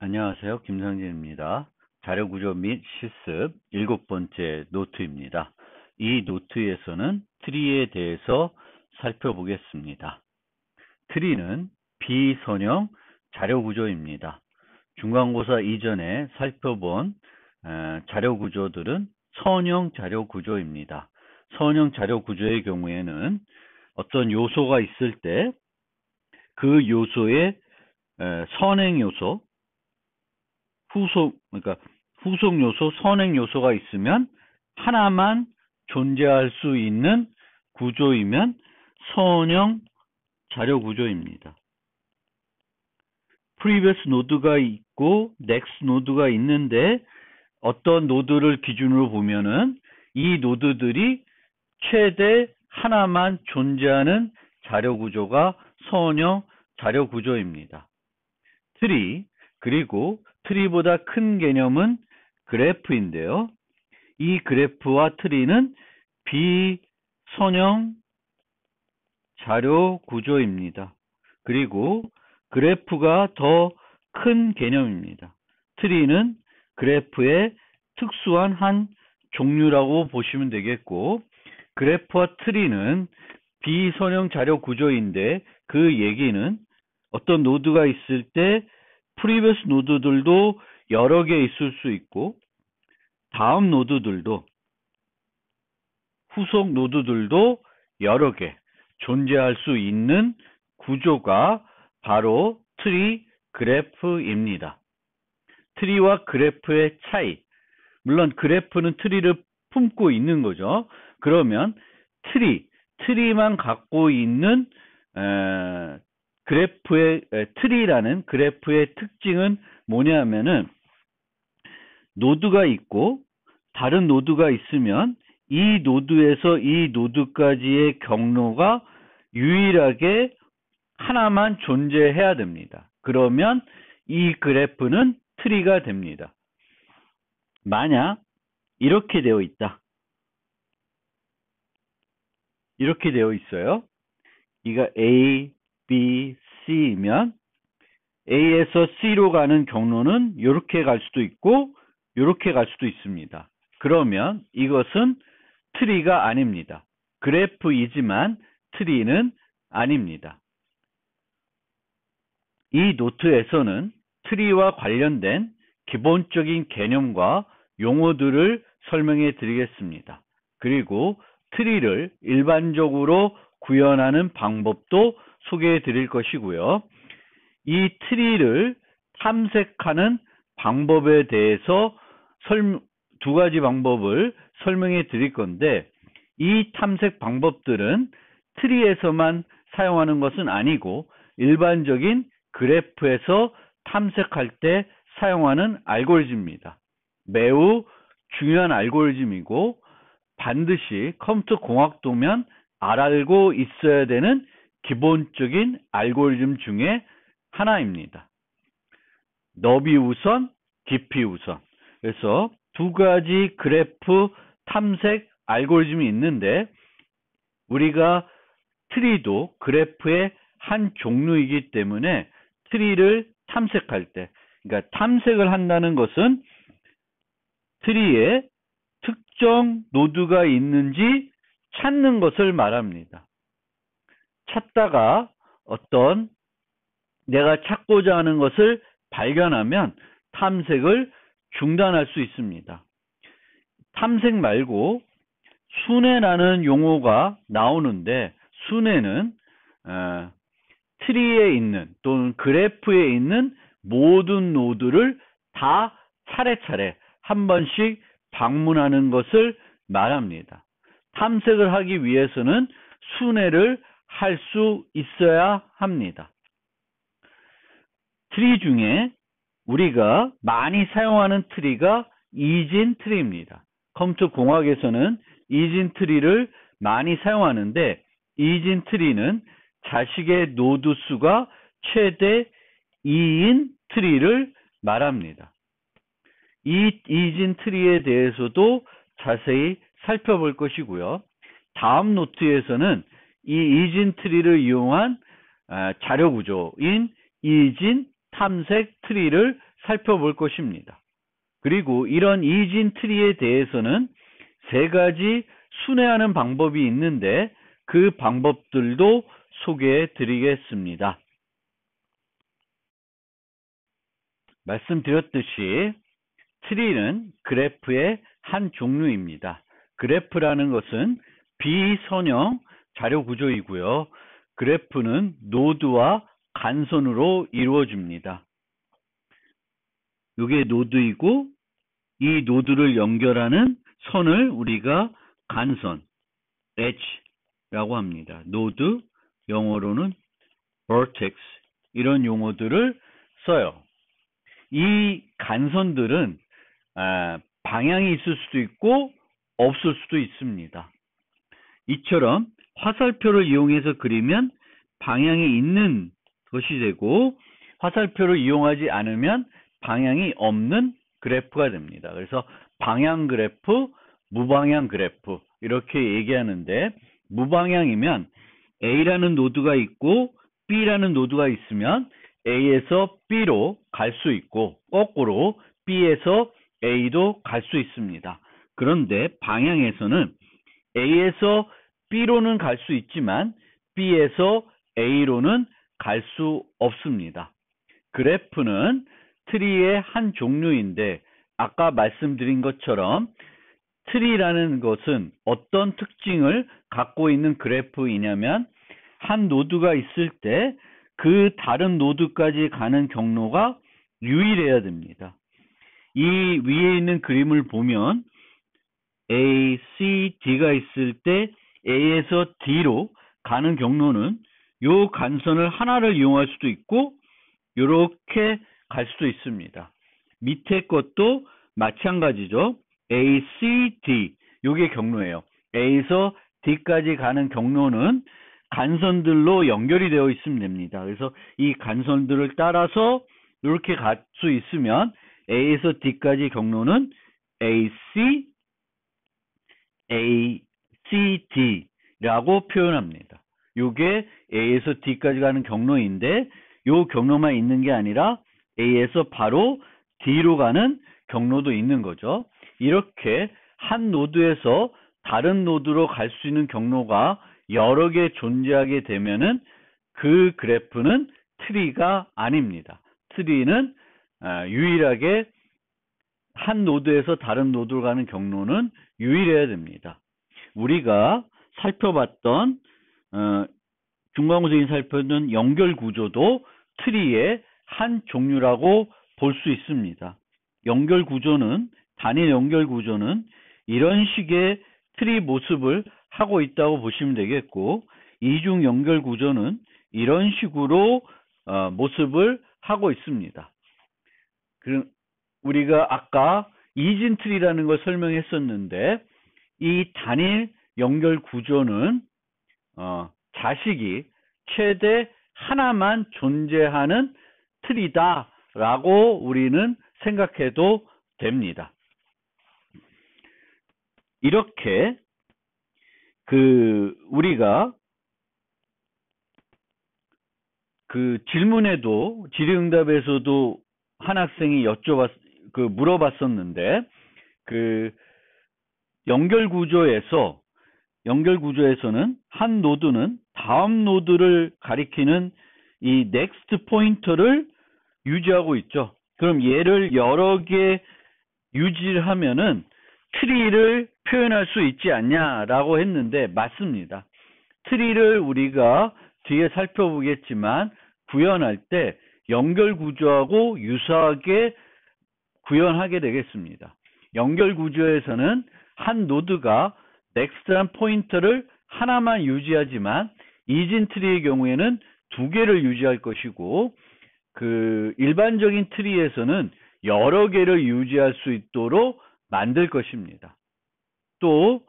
안녕하세요. 김상진입니다. 자료구조 및 실습 7번째 노트입니다. 이 노트에서는 트리에 대해서 살펴보겠습니다. 트리는 비선형 자료구조입니다. 중간고사 이전에 살펴본 자료구조들은 선형 자료구조입니다. 선형 자료구조의 경우에는 어떤 요소가 있을 때 그 요소의 선행 요소, 그러니까 후속 요소, 선행 요소가 있으면 하나만 존재할 수 있는 구조이면 선형 자료 구조입니다. previous 노드가 있고 next 노드가 있는데 어떤 노드를 기준으로 보면은 이 노드들이 최대 하나만 존재하는 자료 구조가 선형 자료 구조입니다. 트리, 그리고 트리보다 큰 개념은 그래프인데요. 이 그래프와 트리는 비선형 자료 구조입니다. 그리고 그래프가 더 큰 개념입니다. 트리는 그래프의 특수한 한 종류라고 보시면 되겠고, 그래프와 트리는 비선형 자료 구조인데 그 얘기는 어떤 노드가 있을 때 previous 노드들도 여러 개 있을 수 있고 다음 노드들도 후속 노드들도 여러 개 존재할 수 있는 구조가 바로 트리 그래프입니다. 트리와 그래프의 차이, 물론 그래프는 트리를 품고 있는 거죠. 그러면 트리만 갖고 있는 그래프의 트리라는 그래프의 특징은 뭐냐면은 노드가 있고 다른 노드가 있으면 이 노드에서 이 노드까지의 경로가 유일하게 하나만 존재해야 됩니다. 그러면 이 그래프는 트리가 됩니다. 만약 이렇게 되어 있다. 이렇게 되어 있어요. 이가 A, B, C이면 A에서 C로 가는 경로는 이렇게 갈 수도 있고 이렇게 갈 수도 있습니다. 그러면 이것은 트리가 아닙니다. 그래프이지만 트리는 아닙니다. 이 노트에서는 트리와 관련된 기본적인 개념과 용어들을 설명해 드리겠습니다. 그리고 트리를 일반적으로 구현하는 방법도 소개해 드릴 것이고요. 이 트리를 탐색하는 방법에 대해서 두 가지 방법을 설명해 드릴 건데, 이 탐색 방법들은 트리에서만 사용하는 것은 아니고 일반적인 그래프에서 탐색할 때 사용하는 알고리즘입니다. 매우 중요한 알고리즘이고 반드시 컴퓨터 공학도면 알고 있어야 되는 기본적인 알고리즘 중에 하나입니다. 너비 우선, 깊이 우선. 그래서 두 가지 그래프 탐색 알고리즘이 있는데 우리가 트리도 그래프의 한 종류이기 때문에 트리를 탐색할 때, 그러니까 탐색을 한다는 것은 트리에 특정 노드가 있는지 찾는 것을 말합니다. 찾다가 어떤 내가 찾고자 하는 것을 발견하면 탐색을 중단할 수 있습니다. 탐색 말고 순회라는 용어가 나오는데 순회는 트리에 있는 또는 그래프에 있는 모든 노드를 다 차례차례 한 번씩 방문하는 것을 말합니다. 탐색을 하기 위해서는 순회를 할 수 있어야 합니다. 트리 중에 우리가 많이 사용하는 트리가 이진 트리입니다. 컴퓨터 공학에서는 이진 트리를 많이 사용하는데 이진 트리는 자식의 노드 수가 최대 2인 트리를 말합니다. 이 이진 트리에 대해서도 자세히 살펴볼 것이고요. 다음 노트에서는 이 이진 트리를 이용한 자료 구조인 이진 탐색 트리를 살펴볼 것입니다. 그리고 이런 이진 트리에 대해서는 세 가지 순회하는 방법이 있는데 그 방법들도 소개해 드리겠습니다. 말씀드렸듯이 트리는 그래프의 한 종류입니다. 그래프라는 것은 비선형 자료 구조이고요. 그래프는 노드와 간선으로 이루어집니다. 이게 노드이고 이 노드를 연결하는 선을 우리가 간선, edge라고 합니다. 노드, 영어로는 vertex 이런 용어들을 써요. 이 간선들은 방향이 있을 수도 있고 없을 수도 있습니다. 이처럼 화살표를 이용해서 그리면 방향이 있는 것이 되고 화살표를 이용하지 않으면 방향이 없는 그래프가 됩니다. 그래서 방향 그래프, 무방향 그래프 이렇게 얘기하는데 무방향이면 A라는 노드가 있고 B라는 노드가 있으면 A에서 B로 갈 수 있고 거꾸로 B에서 A도 갈 수 있습니다. 그런데 방향에서는 A에서 B로는 갈 수 있지만 B에서 A로는 갈 수 없습니다. 그래프는 트리의 한 종류인데 아까 말씀드린 것처럼 트리라는 것은 어떤 특징을 갖고 있는 그래프이냐면 한 노드가 있을 때 그 다른 노드까지 가는 경로가 유일해야 됩니다. 이 위에 있는 그림을 보면 A, C, D가 있을 때 A에서 D로 가는 경로는 요 간선을 하나를 이용할 수도 있고 이렇게 갈 수도 있습니다. 밑에 것도 마찬가지죠. A, C, D 요게 경로예요. A에서 D까지 가는 경로는 간선들로 연결이 되어 있으면 됩니다. 그래서 이 간선들을 따라서 이렇게 갈 수 있으면 A에서 D까지 경로는 AC, ACD라고 표현합니다. 요게 A에서 D까지 가는 경로인데 요 경로만 있는 게 아니라 A에서 바로 D로 가는 경로도 있는 거죠. 이렇게 한 노드에서 다른 노드로 갈 수 있는 경로가 여러 개 존재하게 되면은 그 그래프는 트리가 아닙니다. 트리는 유일하게 한 노드에서 다른 노드로 가는 경로는 유일해야 됩니다. 우리가 살펴봤던 중간고사인 살펴본 연결 구조도 트리의 한 종류라고 볼 수 있습니다. 연결 구조는 단일 연결 구조는 이런 식의 트리 모습을 하고 있다고 보시면 되겠고 이중 연결 구조는 이런 식으로 모습을 하고 있습니다. 우리가 아까 이진 트리라는 걸 설명했었는데 이 단일 연결 구조는 자식이 최대 하나만 존재하는 트리다라고 우리는 생각해도 됩니다. 이렇게 우리가 질문에도 질의응답에서도 한 학생이 물어봤었는데 연결 구조에서는 한 노드는 다음 노드를 가리키는 이 next 포인터를 유지하고 있죠. 그럼 얘를 여러 개 유지를 하면은 트리를 표현할 수 있지 않냐라고 했는데 맞습니다. 트리를 우리가 뒤에 살펴보겠지만 구현할 때 연결 구조하고 유사하게 구현하게 되겠습니다. 연결 구조에서는 한 노드가 넥스트한 포인터를 하나만 유지하지만 이진 트리의 경우에는 두 개를 유지할 것이고 일반적인 트리에서는 여러 개를 유지할 수 있도록 만들 것입니다. 또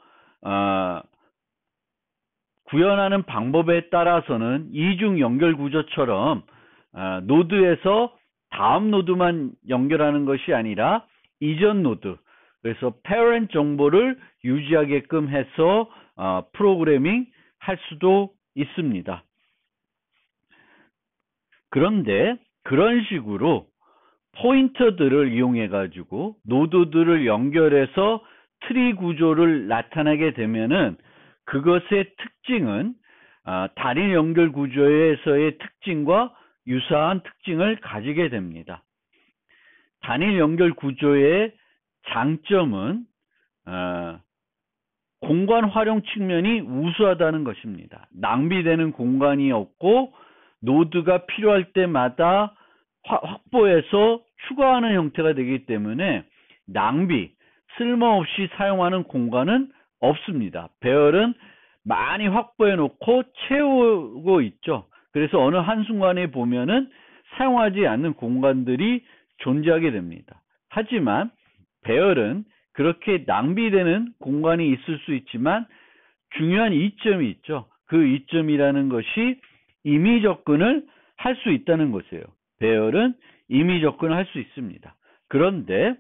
구현하는 방법에 따라서는 이중 연결 구조처럼 노드에서 다음 노드만 연결하는 것이 아니라 이전 노드, 그래서 parent 정보를 유지하게끔 해서 프로그래밍 할 수도 있습니다. 그런데 그런 식으로 포인터들을 이용해 가지고 노드들을 연결해서 트리 구조를 나타내게 되면은 그것의 특징은 단일 연결 구조에서의 특징과 유사한 특징을 가지게 됩니다. 단일 연결 구조의 장점은 공간 활용 측면이 우수하다는 것입니다. 낭비되는 공간이 없고 노드가 필요할 때마다 확보해서 추가하는 형태가 되기 때문에 쓸모없이 사용하는 공간은 없습니다. 배열은 많이 확보해 놓고 채우고 있죠. 그래서 어느 한순간에 보면은 사용하지 않는 공간들이 존재하게 됩니다. 하지만 배열은 그렇게 낭비되는 공간이 있을 수 있지만 중요한 이점이 있죠. 그 이점이라는 것이 임의 접근을 할 수 있다는 것이에요. 배열은 임의 접근을 할 수 있습니다. 그런데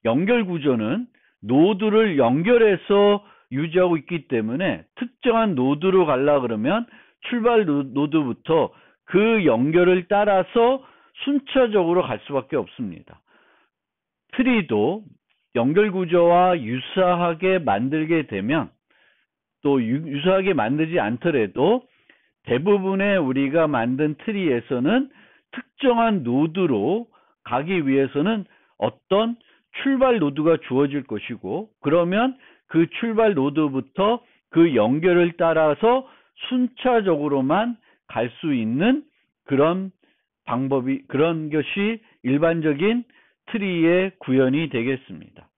연결 구조는 노드를 연결해서 유지하고 있기 때문에 특정한 노드로 가려 그러면 출발 노드부터 그 연결을 따라서 순차적으로 갈 수밖에 없습니다. 트리도 연결 구조와 유사하게 만들게 되면 또 유사하게 만들지 않더라도 대부분의 우리가 만든 트리에서는 특정한 노드로 가기 위해서는 어떤 출발 노드가 주어질 것이고 것이고 그 출발 노드부터 그 연결을 따라서 순차적으로만 갈 수 있는 그런 것이 일반적인 트리의 구현이 되겠습니다.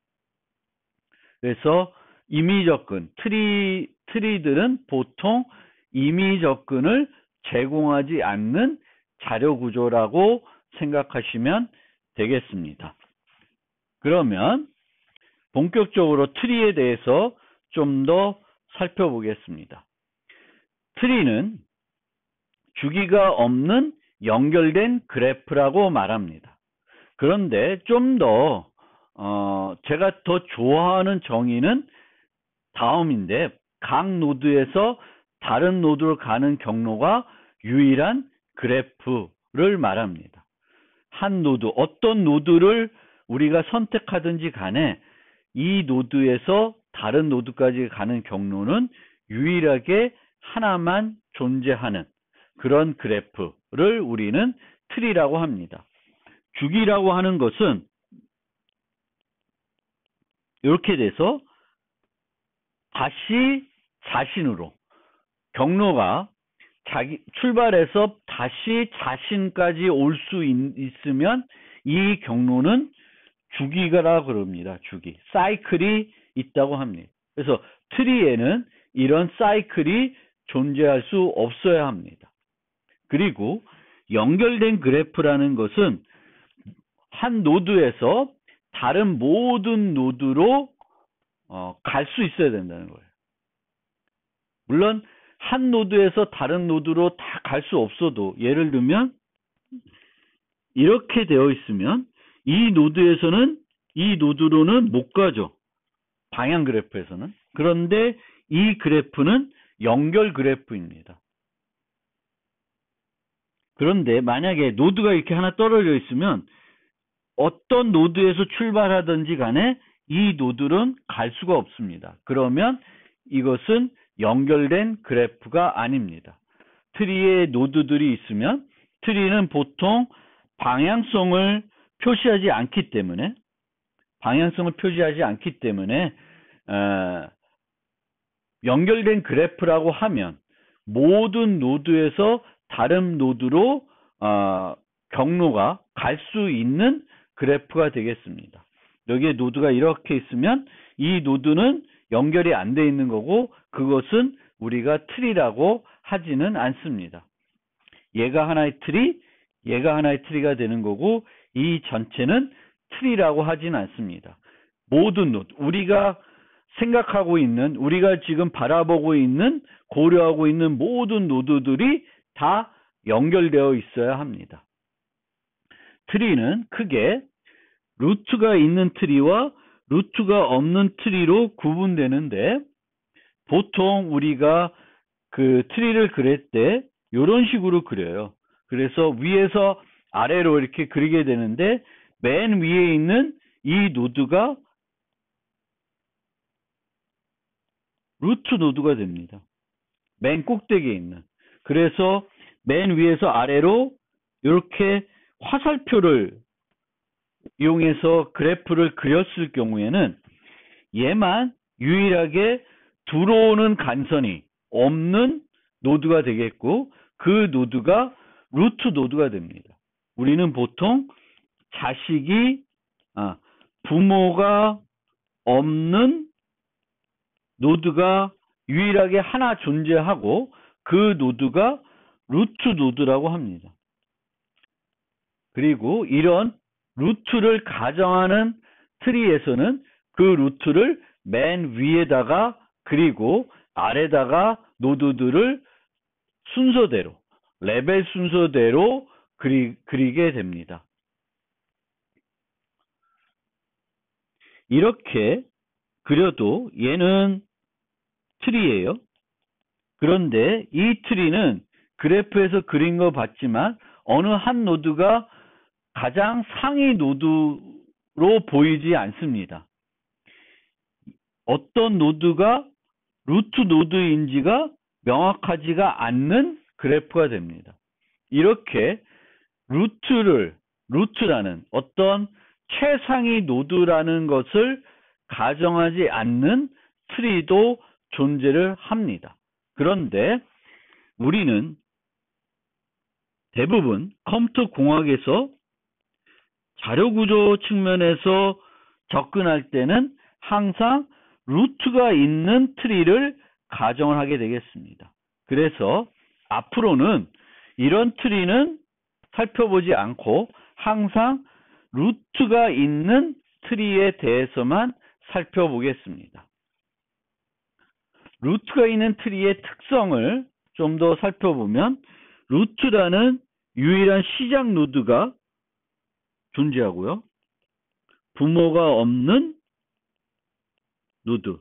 그래서 임의 접근, 트리들은 보통 임의 접근을 제공하지 않는 자료 구조라고 생각하시면 되겠습니다. 그러면 본격적으로 트리에 대해서 좀 더 살펴보겠습니다. 트리는 주기가 없는 연결된 그래프라고 말합니다. 그런데 좀 더 제가 더 좋아하는 정의는 다음인데 각 노드에서 다른 노드로 가는 경로가 유일한 그래프를 말합니다. 한 노드, 어떤 노드를 우리가 선택하든지 간에 이 노드에서 다른 노드까지 가는 경로는 유일하게 하나만 존재하는 그런 그래프를 우리는 트리라고 합니다. 주기라고 하는 것은 이렇게 돼서 다시 자신으로 경로가 출발해서 다시 자신까지 올 수 있으면 이 경로는 주기라 그럽니다. 주기. 사이클이 있다고 합니다. 그래서 트리에는 이런 사이클이 존재할 수 없어야 합니다. 그리고 연결된 그래프라는 것은 한 노드에서 다른 모든 노드로 갈 수 있어야 된다는 거예요. 물론 한 노드에서 다른 노드로 다 갈 수 없어도 예를 들면 이렇게 되어 있으면 이 노드로는 못 가죠. 방향 그래프에서는. 그런데 이 그래프는 연결 그래프입니다. 그런데 만약에 노드가 이렇게 하나 떨어져 있으면 어떤 노드에서 출발하든지 간에 이 노드는 갈 수가 없습니다. 그러면 이것은 연결된 그래프가 아닙니다. 트리에 노드들이 있으면 트리는 보통 방향성을 표시하지 않기 때문에 연결된 그래프라고 하면 모든 노드에서 다른 노드로 경로가 갈 수 있는 그래프가 되겠습니다. 여기에 노드가 이렇게 있으면 이 노드는 연결이 안 돼 있는 거고 그것은 우리가 트리라고 하지는 않습니다. 얘가 하나의 트리, 얘가 하나의 트리가 되는 거고 이 전체는 트리라고 하진 않습니다. 모든 노드, 우리가 생각하고 있는, 우리가 지금 바라보고 있는, 고려하고 있는 모든 노드들이 다 연결되어 있어야 합니다. 트리는 크게 루트가 있는 트리와 루트가 없는 트리로 구분되는데 보통 우리가 그 트리를 그릴 때 이런 식으로 그려요. 그래서 위에서 아래로 이렇게 그리게 되는데 맨 위에 있는 이 노드가 루트 노드가 됩니다. 맨 꼭대기에 있는. 그래서 맨 위에서 아래로 이렇게 화살표를 이용해서 그래프를 그렸을 경우에는 얘만 유일하게 들어오는 간선이 없는 노드가 되겠고, 그 노드가 루트 노드가 됩니다. 우리는 보통 부모가 없는 노드가 유일하게 하나 존재하고 그 노드가 루트 노드라고 합니다. 그리고 이런 루트를 가정하는 트리에서는 그 루트를 맨 위에다가 그리고 아래다가 노드들을 순서대로, 레벨 순서대로 그리게 됩니다. 이렇게 그려도 얘는 트리예요. 그런데 이 트리는 그래프에서 그린 거 봤지만 어느 한 노드가 가장 상위 노드로 보이지 않습니다. 어떤 노드가 루트 노드인지가 명확하지가 않는 그래프가 됩니다. 이렇게 루트라는 어떤 최상위 노드라는 것을 가정하지 않는 트리도 존재를 합니다. 그런데 우리는 대부분 컴퓨터 공학에서 자료구조 측면에서 접근할 때는 항상 루트가 있는 트리를 가정을 하게 되겠습니다. 그래서 앞으로는 이런 트리는 살펴보지 않고 항상 루트가 있는 트리에 대해서만 살펴보겠습니다. 루트가 있는 트리의 특성을 좀 더 살펴보면 루트라는 유일한 시작 노드가 존재하고요. 부모가 없는 노드.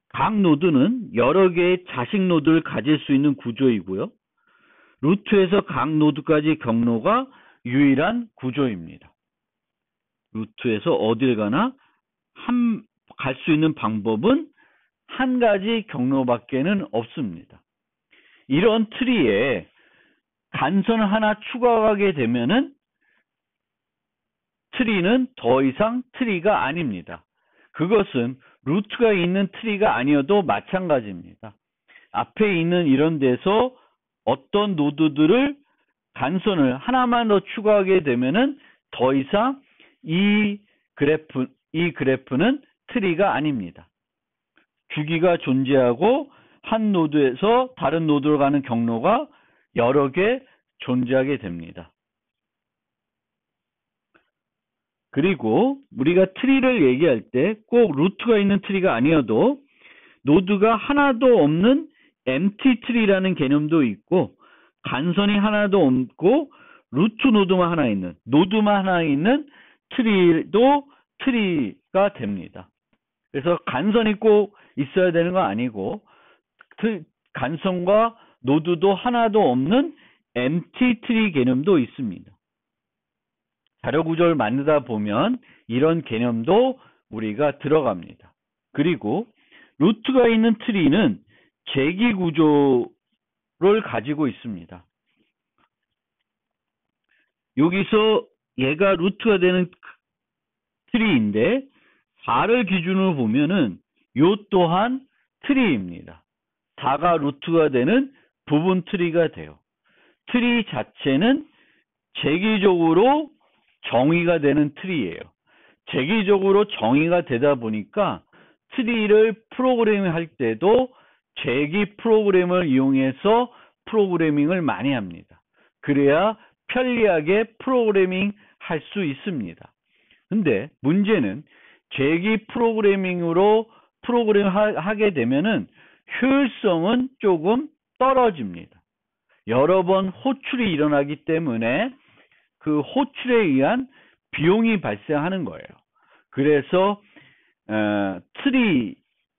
각 노드는 여러 개의 자식 노드를 가질 수 있는 구조이고요. 루트에서 각 노드까지 경로가 유일한 구조입니다. 루트에서 어딜 가나 갈 수 있는 방법은 한 가지 경로밖에는 없습니다. 이런 트리에 간선을 하나 추가하게 되면은 트리는 더 이상 트리가 아닙니다. 그것은 루트가 있는 트리가 아니어도 마찬가지입니다. 앞에 있는 이런 데서 어떤 노드들을 간선을 하나만 더 추가하게 되면은 더 이상 이 그래프는 트리가 아닙니다. 주기가 존재하고 한 노드에서 다른 노드로 가는 경로가 여러 개 존재하게 됩니다. 그리고 우리가 트리를 얘기할 때 꼭 루트가 있는 트리가 아니어도 노드가 하나도 없는 empty 트리라는 개념도 있고, 간선이 하나도 없고 루트 노드만 하나 있는 트리도 트리가 됩니다. 그래서 간선이 꼭 있어야 되는 거 아니고 간선과 노드도 하나도 없는 empty 트리 개념도 있습니다. 자료 구조를 만들다 보면 이런 개념도 우리가 들어갑니다. 그리고 루트가 있는 트리는 재기 구조를 가지고 있습니다. 여기서 얘가 루트가 되는 트리인데 4를 기준으로 보면은 요 또한 트리입니다. 4가 루트가 되는 부분 트리가 돼요. 트리 자체는 재기적으로 정의가 되는 트리예요. 재기적으로 정의가 되다 보니까 트리를 프로그래밍 할 때도 재기 프로그램을 이용해서 프로그래밍을 많이 합니다. 그래야 편리하게 프로그래밍 할 수 있습니다. 근데 문제는 재기 프로그래밍으로 프로그램을 하게 되면은 효율성은 조금 떨어집니다. 여러 번 호출이 일어나기 때문에 그 호출에 의한 비용이 발생하는 거예요. 그래서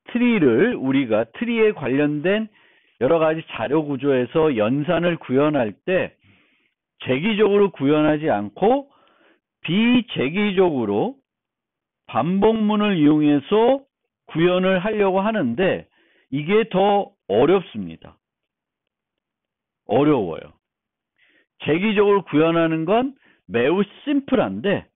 트리를 우리가 트리에 관련된 여러 가지 자료 구조에서 연산을 구현할 때 재기적으로 구현하지 않고 비재기적으로 반복문을 이용해서 구현을 하려고 하는데 이게 더 어렵습니다. 어려워요. 재기적으로 구현하는 건 매우 심플한데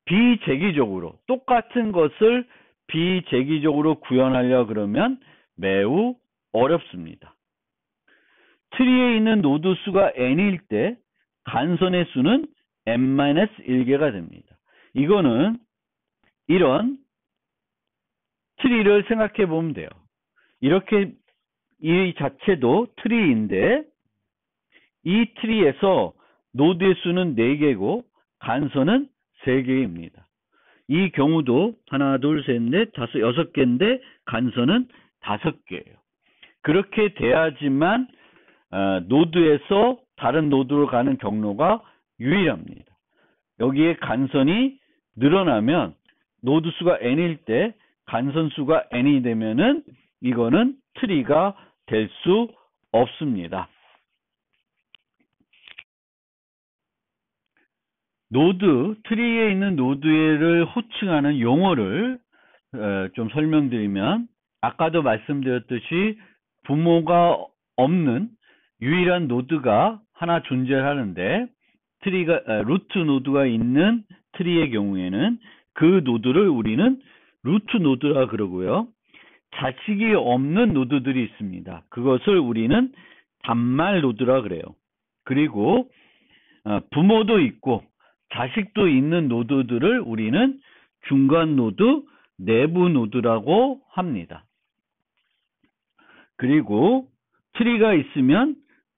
비재기적으로 똑같은 것을 비재기적으로 구현하려 그러면 매우 어렵습니다. 트리에 있는 노드 수가 n일 때 간선의 수는 n-1개가 됩니다. 이거는 이런 트리를 생각해 보면 돼요. 이렇게 이 자체도 트리인데 이 트리에서 노드의 수는 4개고 간선은 3개입니다. 이 경우도 하나, 둘, 셋, 넷, 다섯, 6개인데 간선은 5개예요. 그렇게 돼야지만 노드에서 다른 노드로 가는 경로가 유일합니다. 여기에 간선이 늘어나면 노드 수가 n일 때 간선 수가 n이 되면은 이거는 트리가 될 수 없습니다. 노드, 트리에 있는 노드를 호칭하는 용어를 좀 설명드리면 아까도 말씀드렸듯이 부모가 없는 유일한 노드가 하나 존재하는데 루트 노드가 있는 트리의 경우에는 그 노드를 우리는 루트 노드라 그러고요. 자식이 없는 노드들이 있습니다. 그것을 우리는 단말 노드라 그래요. 그리고 부모도 있고 자식도 있는 노드들을 우리는 중간 노드, 내부 노드라고 합니다. 그리고 트리가 있으면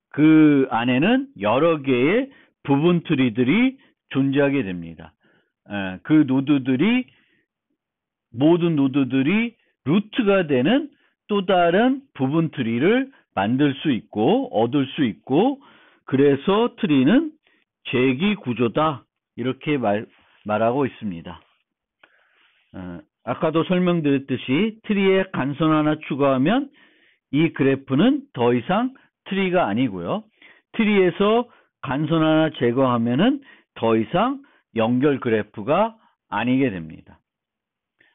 그 안에는 여러 개의 부분 트리들이 존재하게 됩니다. 그 노드들이 모든 노드들이 루트가 되는 또 다른 부분 트리를 만들 수 있고 얻을 수 있고 그래서 트리는 재기 구조다 이렇게 말하고 있습니다. 아까도 설명드렸듯이 트리에 간선 하나 추가하면 이 그래프는 더 이상 트리가 아니고요. 트리에서 간선 하나 제거하면은 더 이상 연결 그래프가 아니게 됩니다.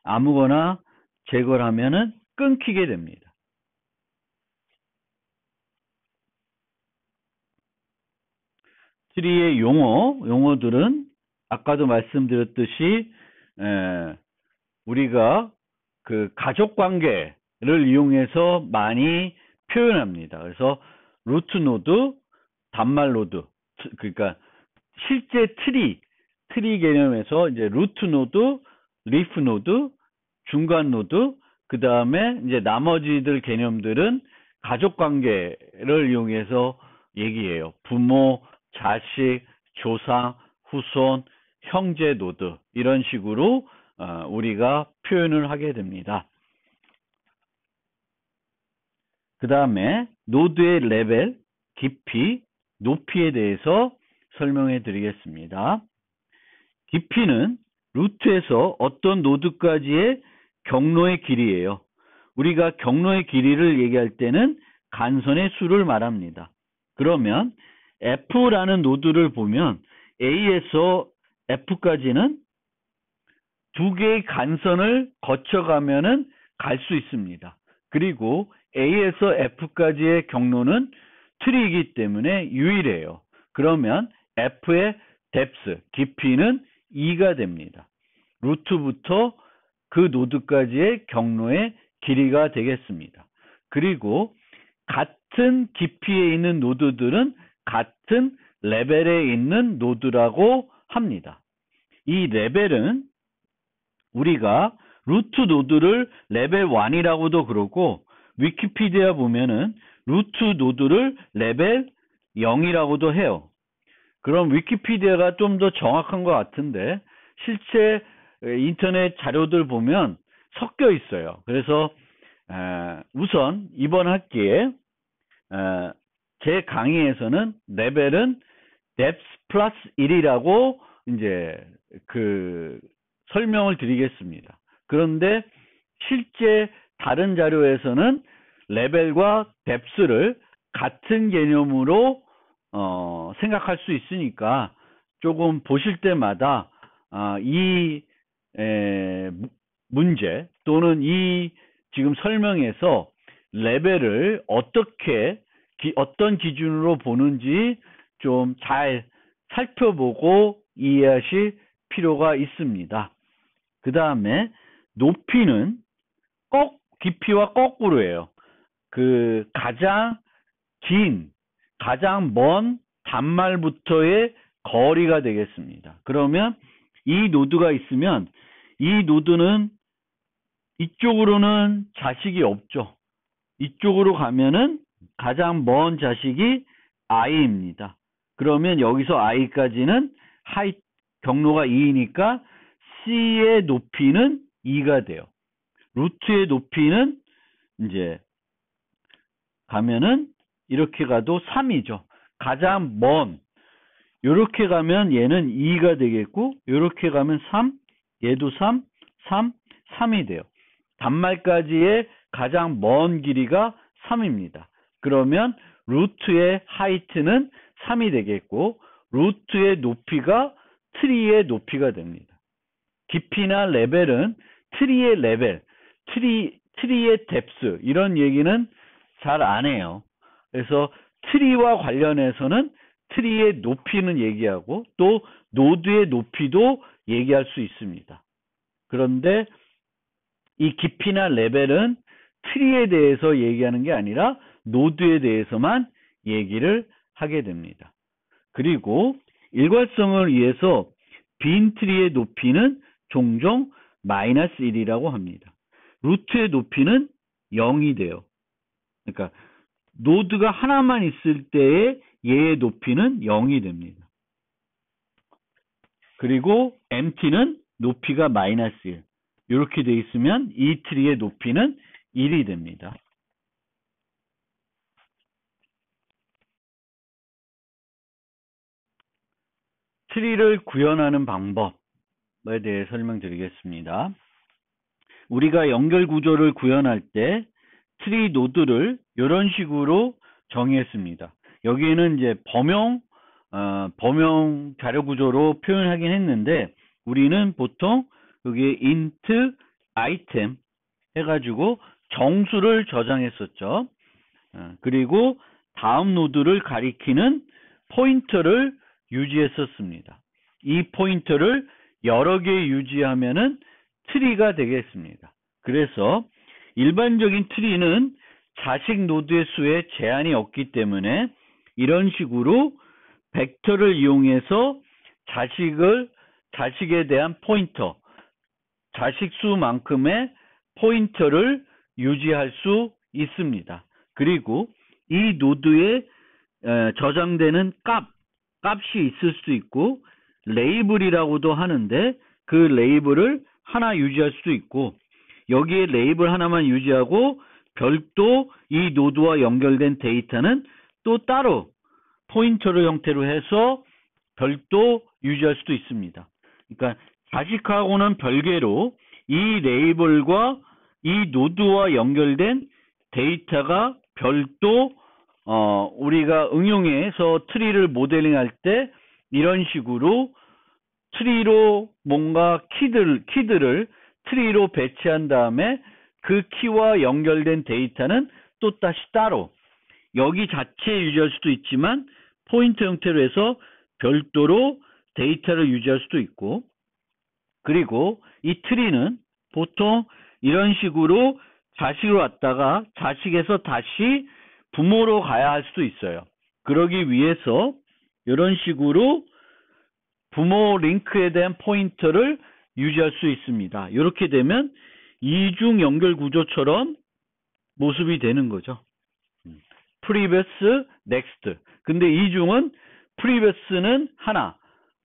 아무거나 제거를 하면은 끊기게 됩니다. 트리의 용어들은 아까도 말씀드렸듯이 우리가 그 가족 관계를 이용해서 많이 표현합니다. 그래서 루트 노드, 단말 노드, 그러니까 실제 트리 개념에서 이제 루트 노드, 리프 노드, 중간 노드, 그 다음에 이제 나머지들 개념들은 가족 관계를 이용해서 얘기해요. 부모, 자식, 조상, 후손, 형제 노드 이런 식으로 우리가 표현을 하게 됩니다. 그 다음에 노드의 레벨, 깊이, 높이에 대해서 설명해 드리겠습니다. 깊이는 루트에서 어떤 노드까지의 경로의 길이에요. 우리가 경로의 길이를 얘기할 때는 간선의 수를 말합니다. 그러면 F라는 노드를 보면 A에서 F까지는 두 개의 간선을 거쳐가면은 갈 수 있습니다. 그리고 A에서 F까지의 경로는 트리이기 때문에 유일해요. 그러면 F의 depth, 깊이는 2가 됩니다. 루트부터 그 노드까지의 경로의 길이가 되겠습니다. 그리고 같은 깊이에 있는 노드들은 같은 레벨에 있는 노드라고 합니다. 이 레벨은 우리가 루트 노드를 레벨 1이라고도 그러고 위키피디아 보면은 루트 노드를 레벨 0이라고도 해요. 그럼 위키피디아가 좀 더 정확한 것 같은데 실제 인터넷 자료들 보면 섞여 있어요. 그래서 우선 이번 학기에 제 강의에서는 레벨은 depth 플러스 1이라고 이제 그 설명을 드리겠습니다. 그런데 실제 다른 자료에서는 레벨과 depth를 같은 개념으로 생각할 수 있으니까 조금 보실 때마다 이 문제 또는 이 지금 설명에서 레벨을 어떤 기준으로 보는지 좀 잘 살펴보고 이해하실 필요가 있습니다. 그 다음에 높이는 깊이와 거꾸로예요. 그 가장 먼 단말부터의 거리가 되겠습니다. 그러면 이 노드가 있으면 이 노드는 이쪽으로는 자식이 없죠. 이쪽으로 가면은 가장 먼 자식이 i입니다. 그러면 여기서 i까지는 경로가 2이니까 c의 높이는 2가 돼요. 루트의 높이는 이제 가면은 이렇게 가도 3이죠. 가장 요렇게 가면 얘는 2가 되겠고 요렇게 가면 3, 얘도 3, 3이 돼요. 단말까지의 가장 먼 길이가 3입니다. 그러면 루트의 하이트는 3이 되겠고 루트의 높이가 트리의 높이가 됩니다. 깊이나 레벨은 트리의 뎁스 이런 얘기는 잘 안 해요. 그래서 트리와 관련해서는 트리의 높이는 얘기하고 또 노드의 높이도 얘기할 수 있습니다. 그런데 이 깊이나 레벨은 트리에 대해서 얘기하는 게 아니라 노드에 대해서만 얘기를 하게 됩니다. 그리고 일괄성을 위해서 빈 트리의 높이는 종종 -1이라고 합니다. 루트의 높이는 0이 돼요. 그러니까 노드가 하나만 있을 때의 얘의 높이는 0이 됩니다. 그리고 empty는 높이가 -1. 이렇게 돼 있으면 이 트리의 높이는 1이 됩니다. 트리를 구현하는 방법에 대해 설명드리겠습니다. 우리가 연결 구조를 구현할 때 트리 노드를 이런 식으로 정의했습니다. 여기에는 이제 범용 자료 구조로 표현하긴 했는데 우리는 보통 여기에 int item 해가지고 정수를 저장했었죠. 그리고 다음 노드를 가리키는 포인터를 유지했었습니다. 이 포인터를 여러 개 유지하면은 트리가 되겠습니다. 그래서 일반적인 트리는 자식 노드의 수에 제한이 없기 때문에 이런 식으로 벡터를 이용해서 자식에 대한 포인터, 자식 수만큼의 포인터를 유지할 수 있습니다. 그리고 이 노드에 저장되는 값이 있을 수 있고 레이블이라고도 하는데 그 레이블을 하나 유지할 수도 있고 여기에 레이블 하나만 유지하고 별도 이 노드와 연결된 데이터는 또 따로 포인터를 형태로 해서 별도 유지할 수도 있습니다. 그러니까 자식하고는 별개로 이 레이블과 이 노드와 연결된 데이터가 별도 우리가 응용해서 트리를 모델링할 때 이런 식으로 트리로 뭔가 키들을 트리로 배치한 다음에 그 키와 연결된 데이터는 또 다시 따로 여기 자체에 유지할 수도 있지만 포인터 형태로 해서 별도로 데이터를 유지할 수도 있고 그리고 이 트리는 보통 이런 식으로 자식으로 왔다가 자식에서 다시 부모로 가야 할 수도 있어요. 그러기 위해서 이런 식으로 부모 링크에 대한 포인터를 유지할 수 있습니다. 이렇게 되면 이중 연결 구조처럼 모습이 되는 거죠. previous, next. 근데 이중은 previous는 하나,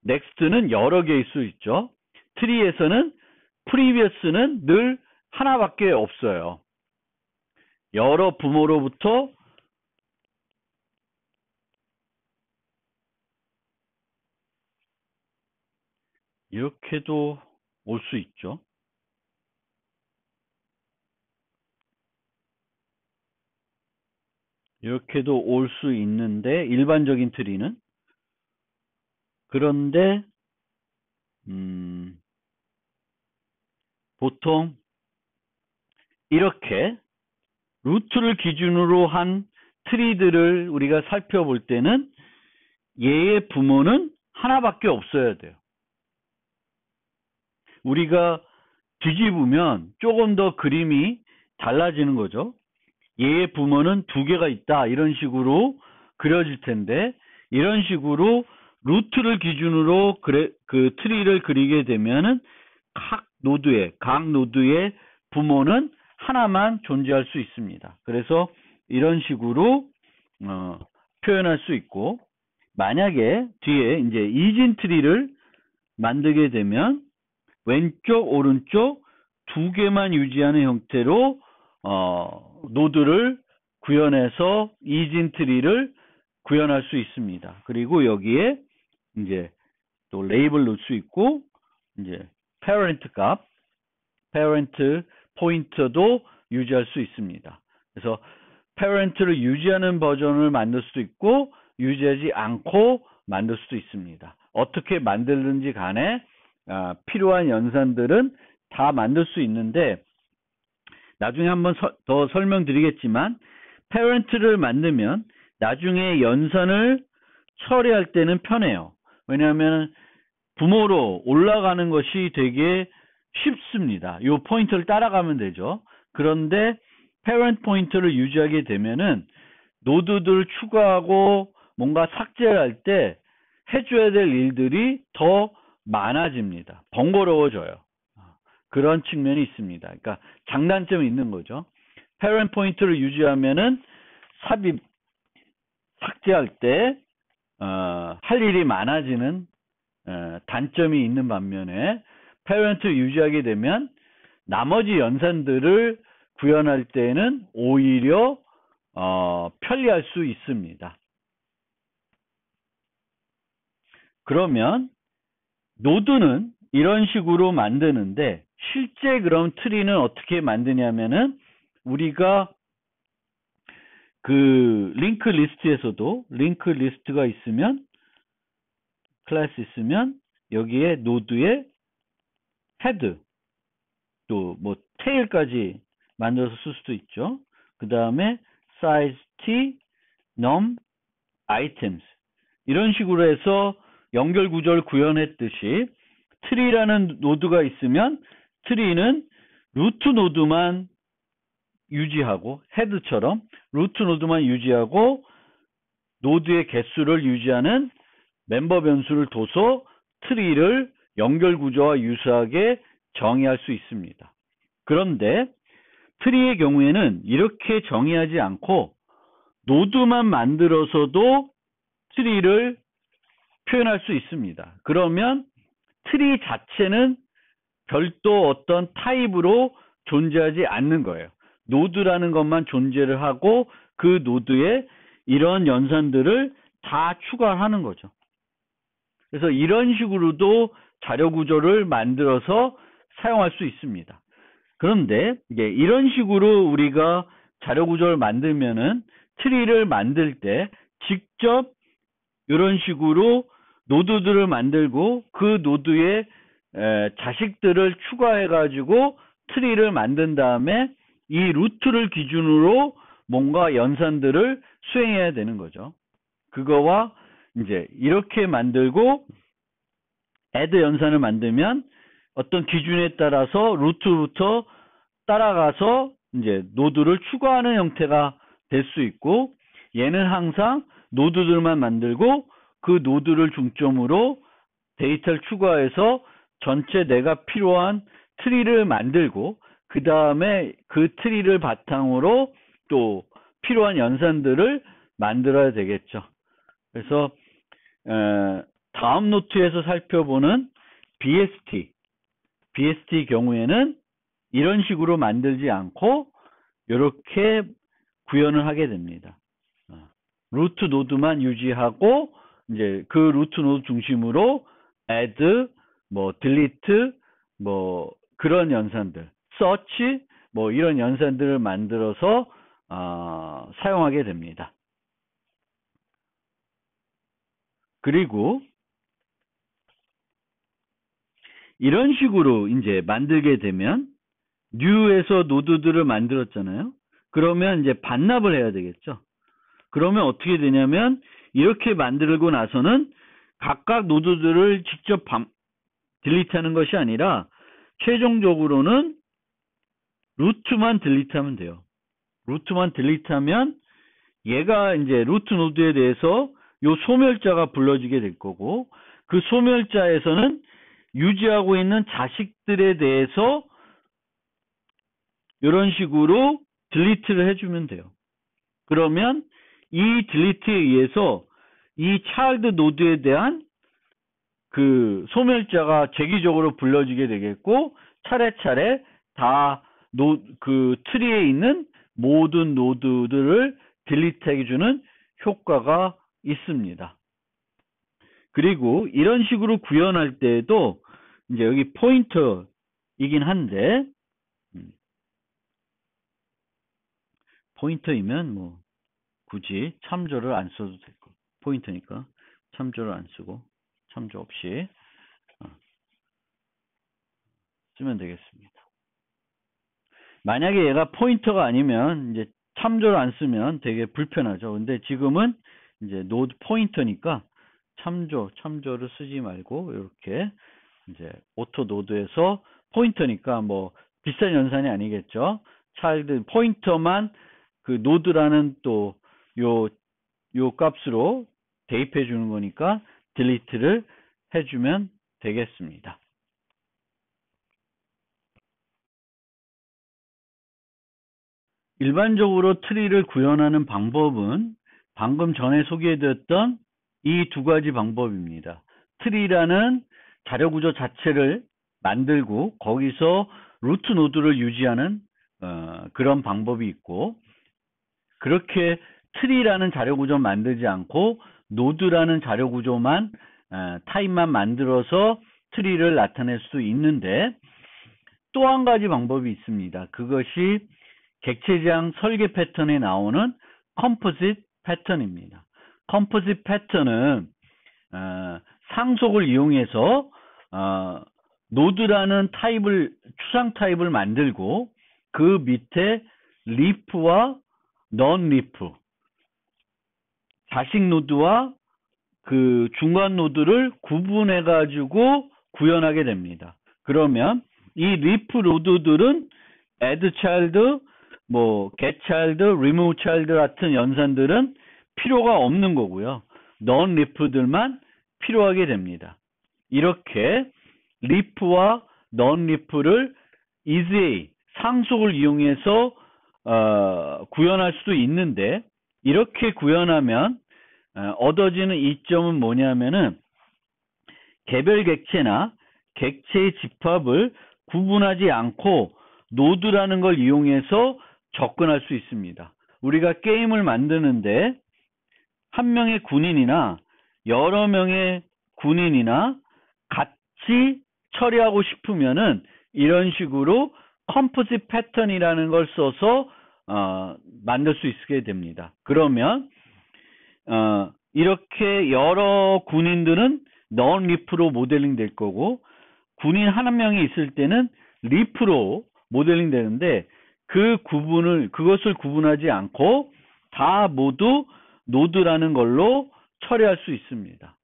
next는 여러 개일 수 있죠. 트리에서는 previous는 늘 하나밖에 없어요. 여러 부모로부터 이렇게도 올 수 있죠. 이렇게도 올 수 있는데 일반적인 트리는 그런데 보통 이렇게 루트를 기준으로 한 트리들을 우리가 살펴볼 때는 얘의 부모는 하나밖에 없어야 돼요. 우리가 뒤집으면 조금 더 그림이 달라지는 거죠. 얘의 부모는 두 개가 있다 이런 식으로 그려질 텐데 이런 식으로 루트를 기준으로 그 트리를 그리게 되면은 각 노드의 부모는 하나만 존재할 수 있습니다. 그래서 이런 식으로 표현할 수 있고 만약에 뒤에 이제 이진 트리를 만들게 되면 왼쪽 오른쪽 두 개만 유지하는 형태로 노드를 구현해서 이진 트리를 구현할 수 있습니다. 그리고 여기에 이제 또 레이블 넣을 수 있고 이제 parent 값, parent 포인터도 유지할 수 있습니다. 그래서 parent를 유지하는 버전을 만들 수도 있고 유지하지 않고 만들 수도 있습니다. 어떻게 만들든지 간에 필요한 연산들은 다 만들 수 있는데 나중에 한번 더 설명드리겠지만 parent를 만들면 나중에 연산을 처리할 때는 편해요. 왜냐하면 부모로 올라가는 것이 되게 쉽습니다. 이 포인터를 따라가면 되죠. 그런데 parent 포인터를 유지하게 되면은 노드들을 추가하고 뭔가 삭제를 할 때 해줘야 될 일들이 더 많아집니다. 번거로워져요. 그런 측면이 있습니다. 그러니까 장단점이 있는 거죠. parent 포인터를 유지하면은 삽입 삭제할 때 할 일이 많아지는 단점이 있는 반면에 parent를 유지하게 되면 나머지 연산들을 구현할 때는 오히려 편리할 수 있습니다. 그러면 노드는 이런 식으로 만드는데 실제 그럼 트리는 어떻게 만드냐면은 우리가 그 링크 리스트에서도 링크 리스트가 있으면 클래스 있으면 여기에 노드에 헤드 또 뭐 테일까지 만들어서 쓸 수도 있죠. 그 다음에 size t, num, items 이런 식으로 해서 연결 구조를 구현했듯이 트리라는 노드가 있으면 트리는 루트 노드만 유지하고 헤드처럼 루트 노드만 유지하고 노드의 개수를 유지하는 멤버 변수를 둬서 트리를 연결 구조와 유사하게 정의할 수 있습니다. 그런데 트리의 경우에는 이렇게 정의하지 않고 노드만 만들어서도 트리를 표현할 수 있습니다. 그러면 트리 자체는 별도 어떤 타입으로 존재하지 않는 거예요. 노드라는 것만 존재를 하고 그 노드에 이런 연산들을 다 추가하는 거죠. 그래서 이런 식으로도 자료 구조를 만들어서 사용할 수 있습니다. 그런데 이제 이런 식으로 우리가 자료 구조를 만들면은 트리를 만들 때 직접 이런 식으로 노드들을 만들고 그 노드에 자식들을 추가해 가지고 트리를 만든 다음에 이 루트를 기준으로 뭔가 연산들을 수행해야 되는 거죠. 그거와 이제 이렇게 만들고 add 연산을 만들면 어떤 기준에 따라서 루트부터 따라가서 이제 노드를 추가하는 형태가 될 수 있고 얘는 항상 노드들만 만들고 그 노드를 중점으로 데이터를 추가해서 전체 내가 필요한 트리를 만들고 그 다음에 그 트리를 바탕으로 또 필요한 연산들을 만들어야 되겠죠. 그래서 다음 노트에서 살펴보는 BST 경우에는 이런 식으로 만들지 않고 이렇게 구현을 하게 됩니다. 루트 노드만 유지하고 이제 그 루트 노드 중심으로 add, 뭐 delete, 뭐 그런 연산들, search, 뭐 이런 연산들을 만들어서 사용하게 됩니다. 그리고 이런 식으로 이제 만들게 되면 new에서 노드들을 만들었잖아요. 그러면 이제 반납을 해야 되겠죠. 그러면 어떻게 되냐면 이렇게 만들고 나서는 각각 노드들을 직접 딜리트하는 것이 아니라 최종적으로는 루트만 딜리트하면 돼요. 루트만 딜리트하면 얘가 이제 루트 노드에 대해서 요 소멸자가 불러지게 될 거고, 그 소멸자에서는 유지하고 있는 자식들에 대해서 이런 식으로 딜리트를 해주면 돼요. 그러면 이 딜리트에 의해서 이 차일드 노드에 대한 그 소멸자가 재기적으로 불러지게 되겠고, 차례차례 다 그 트리에 있는 모든 노드들을 딜리트 해주는 효과가 있습니다. 그리고 이런 식으로 구현할 때에도 이제 여기 포인터이긴 한데, 포인터이면 뭐 굳이 참조를 안 써도 되고, 포인터니까 참조를 안 쓰고 참조 없이 쓰면 되겠습니다. 만약에 얘가 포인터가 아니면 이제 참조를 안 쓰면 되게 불편하죠. 근데 지금은 이제 노드 포인터니까 참조를 쓰지 말고 이렇게 이제 오토 노드에서 포인터니까 뭐 비싼 연산이 아니겠죠. 차일드 포인터만 그 노드라는 또 요 값으로 대입해 주는 거니까 딜리트를 해주면 되겠습니다. 일반적으로 트리를 구현하는 방법은 방금 전에 소개해드렸던 이 두 가지 방법입니다. 트리라는 자료 구조 자체를 만들고 거기서 루트 노드를 유지하는 그런 방법이 있고, 그렇게 트리라는 자료 구조 만들지 않고 노드라는 자료 구조만 타입만 만들어서 트리를 나타낼 수 있는데, 또 한 가지 방법이 있습니다. 그것이 객체지향 설계 패턴에 나오는 컴포짓 패턴입니다. 컴포짓 패턴은 상속을 이용해서 노드라는 타입을 추상 타입을 만들고 그 밑에 리프와 넌 리프, 자식 노드와 그 중간 노드를 구분해 가지고 구현하게 됩니다. 그러면 이 리프 노드들은 add child, 뭐 get child, remove child 같은 연산들은 필요가 없는 거고요. non 리프들만 필요하게 됩니다. 이렇게 리프와 non 리프를 easy 상속을 이용해서 구현할 수도 있는데, 이렇게 구현하면 얻어지는 이점은 뭐냐면은 개별 객체나 객체의 집합을 구분하지 않고 노드라는 걸 이용해서 접근할 수 있습니다. 우리가 게임을 만드는데 한 명의 군인이나 여러 명의 군인이나 같이 처리하고 싶으면은 이런 식으로 컴포짓 패턴이라는 걸 써서 만들 수 있게 됩니다. 그러면 이렇게 여러 군인들은 넌 리프로 모델링 될 거고, 군인 한 명이 있을 때는 리프로 모델링 되는데, 그것을 구분하지 않고 다 모두 노드라는 걸로 처리할 수 있습니다.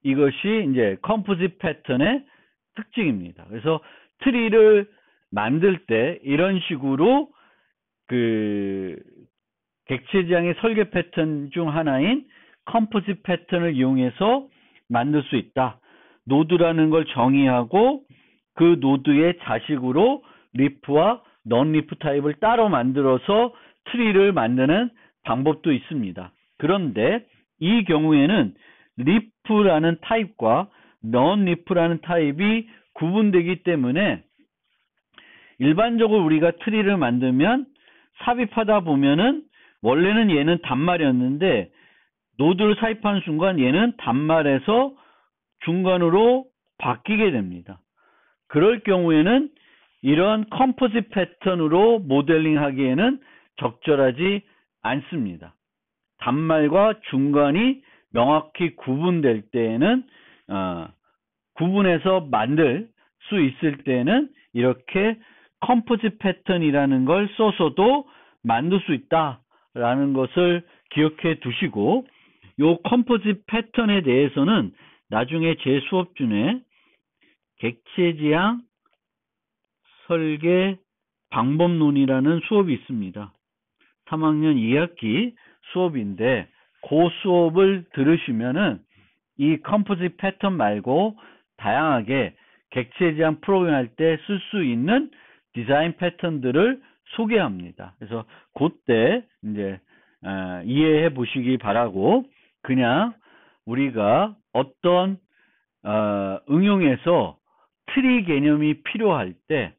이것이 이제 컴포짓 패턴의 특징입니다. 그래서 트리를 만들 때 이런 식으로 그 객체지향의 설계 패턴 중 하나인 컴포짓 패턴을 이용해서 만들 수 있다. 노드라는 걸 정의하고 그 노드의 자식으로 리프와 넌 리프 타입을 따로 만들어서 트리를 만드는 방법도 있습니다. 그런데 이 경우에는 리프라는 타입과 넌 리프라는 타입이 구분되기 때문에 일반적으로 우리가 트리를 만들면 삽입하다 보면은 원래는 얘는 단말이었는데 노드를 삽입하는 순간 얘는 단말에서 중간으로 바뀌게 됩니다. 그럴 경우에는 이런 컴포짓 패턴으로 모델링 하기에는 적절하지 않습니다. 단말과 중간이 명확히 구분될 때에는 구분해서 만들 수 있을 때는 이렇게 컴포짓 패턴이라는 걸 써서도 만들 수 있다라는 것을 기억해 두시고, 요 컴포짓 패턴에 대해서는 나중에 제 수업 중에 객체지향 설계 방법론이라는 수업이 있습니다. 3학년 2학기 수업인데 그 수업을 들으시면은 이 컴포짓 패턴 말고 다양하게 객체지향 프로그램 할 때 쓸 수 있는 디자인 패턴들을 소개합니다. 그래서 그때 이제 이해해 보시기 바라고, 그냥 우리가 어떤 응용에서 트리 개념이 필요할 때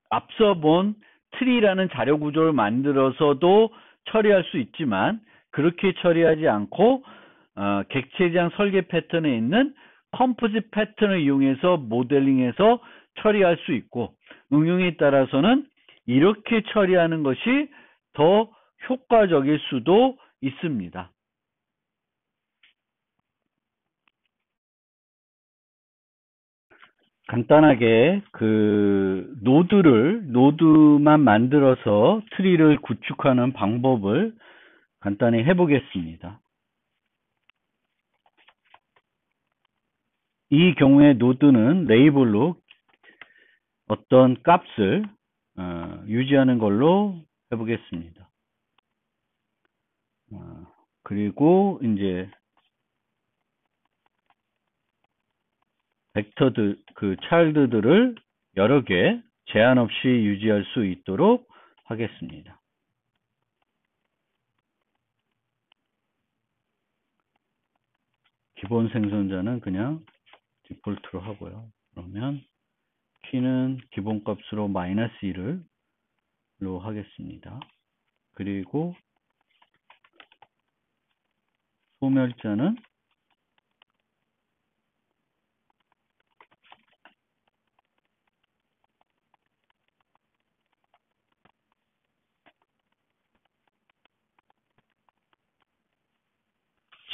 앞서 본 트리라는 자료 구조를 만들어서도 처리할 수 있지만, 그렇게 처리하지 않고 객체지향 설계 패턴에 있는 컴포짓 패턴을 이용해서 모델링해서 처리할 수 있고, 응용에 따라서는 이렇게 처리하는 것이 더 효과적일 수도 있습니다. 간단하게 그 노드만 만들어서 트리를 구축하는 방법을 간단히 해보겠습니다. 이 경우에 노드는 레이블로 어떤 값을 유지하는 걸로 해보겠습니다. 그리고 이제 벡터들, 그 차일드들을 여러 개 제한 없이 유지할 수 있도록 하겠습니다. 기본 생성자는 그냥 디폴트로 하고요. 그러면 키는 기본값으로 -1로 하겠습니다. 그리고 소멸자는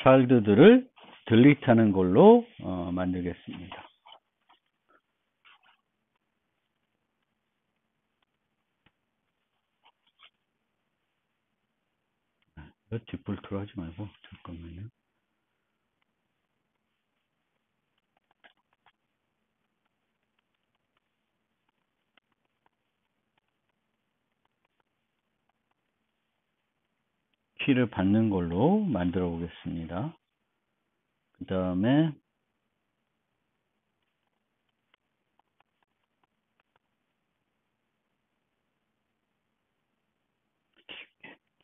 차일드들을 딜리트하는 걸로 만들겠습니다. 디폴트로 하지 말고 잠깐만요. 키를 받는 걸로 만들어 보겠습니다. 그 다음에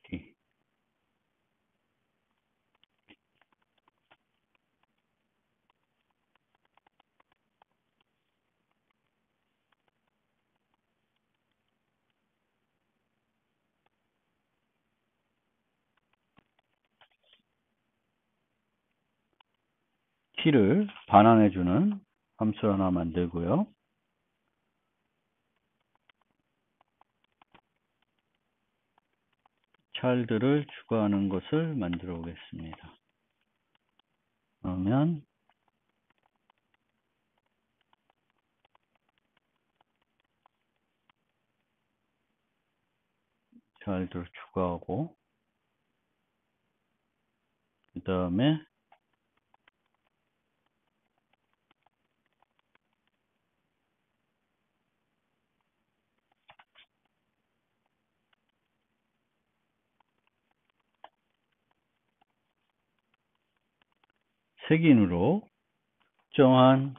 키. 키를 반환해주는 함수 하나 만들고요. 차일드를 추가하는 것을 만들어 보겠습니다. 그러면 차일드를 추가하고, 그 다음에 색인으로 특정한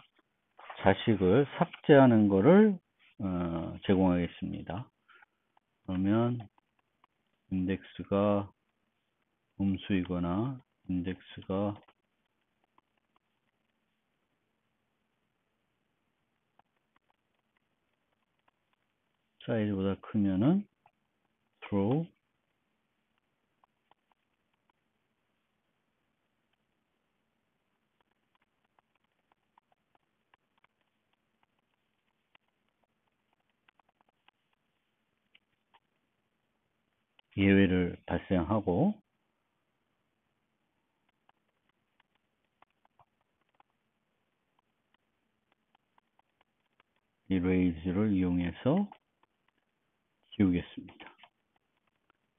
자식을 삭제하는 것을 제공하겠습니다. 그러면 인덱스가 음수이거나 인덱스가 사이즈보다 크면은 throw, 예외를 발생하고 erase를 이용해서 지우겠습니다.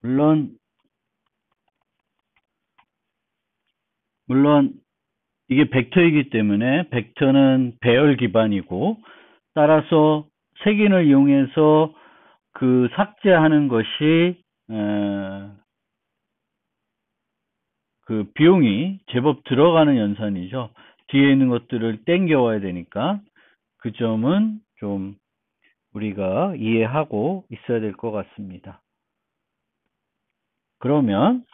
물론 이게 벡터이기 때문에 벡터는 배열 기반이고 따라서 색인을 이용해서 그 삭제하는 것이 그 비용이 제법 들어가는 연산이죠. 뒤에 있는 것들을 땡겨와야 되니까 그 점은 좀 우리가 이해하고 있어야 될 것 같습니다. 그러면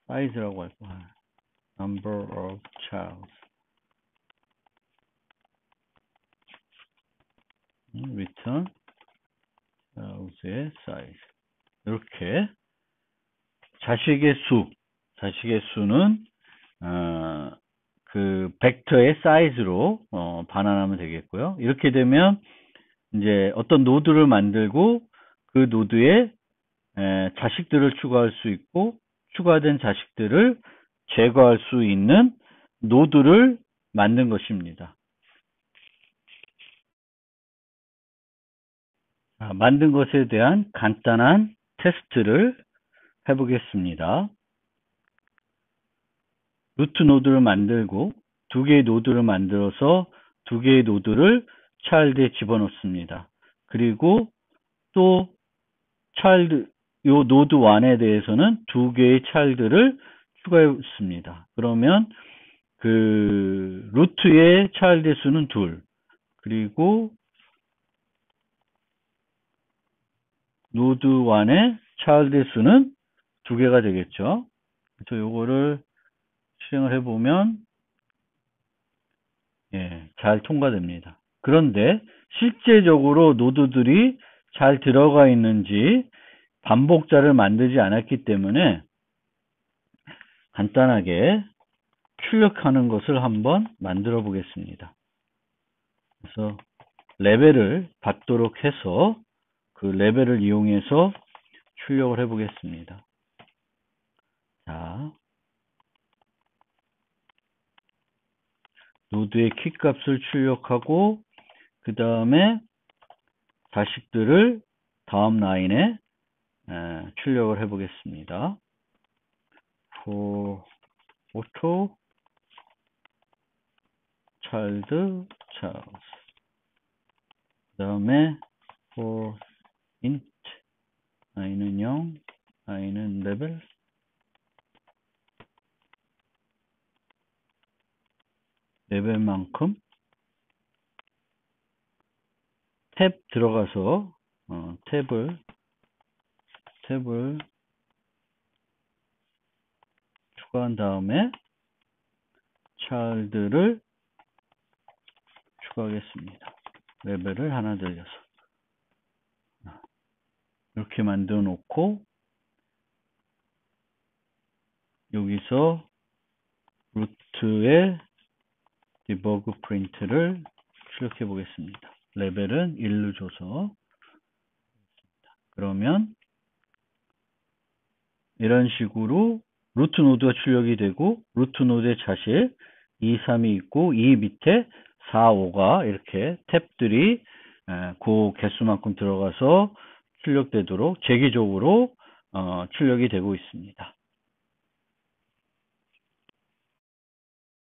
사이즈라고 할 거야. Number of child. return child의 size. 이렇게 자식의 수는 그 벡터의 사이즈로 반환하면 되겠고요. 이렇게 되면 이제 어떤 노드를 만들고 그 노드에 자식들을 추가할 수 있고 추가된 자식들을 제거할 수 있는 노드를 만든 것입니다. 만든 것에 대한 간단한 테스트를 해보겠습니다. 루트 노드를 만들고 두 개의 노드를 만들어서 두 개의 노드를 차일드에 집어넣습니다. 그리고 또 차일드 요 노드 1에 대해서는 두 개의 차일드를 추가했습니다. 그러면 그 루트의 차일드 수는 2, 그리고 노드 1의 차일드 수는 2개가 되겠죠. 그래서 요거를 실행을 해보면 잘 통과됩니다. 그런데 실제적으로 노드들이 잘 들어가 있는지 반복자를 만들지 않았기 때문에 간단하게 출력하는 것을 한번 만들어 보겠습니다. 그래서 레벨을 받도록 해서 그 레벨을 이용해서 출력을 해 보겠습니다. 자, 노드의 키값을 출력하고 그 다음에 자식들을 다음 라인에 출력을 해 보겠습니다. for auto child 그 다음에 for int i는 0 i는 레벨 레벨만큼 탭 들어가서 탭을 추가한 다음에 child를 추가하겠습니다. 레벨을 하나 늘려서 이렇게 만들어 놓고 여기서 루트의 debug print를 출력해 보겠습니다. 레벨은 1로 줘서 그러면 이런 식으로 루트 노드가 출력이 되고 루트 노드의 자식 2, 3이 있고 이 밑에 4, 5가 이렇게 탭들이 그 개수만큼 들어가서 출력되도록 재기적으로 출력이 되고 있습니다.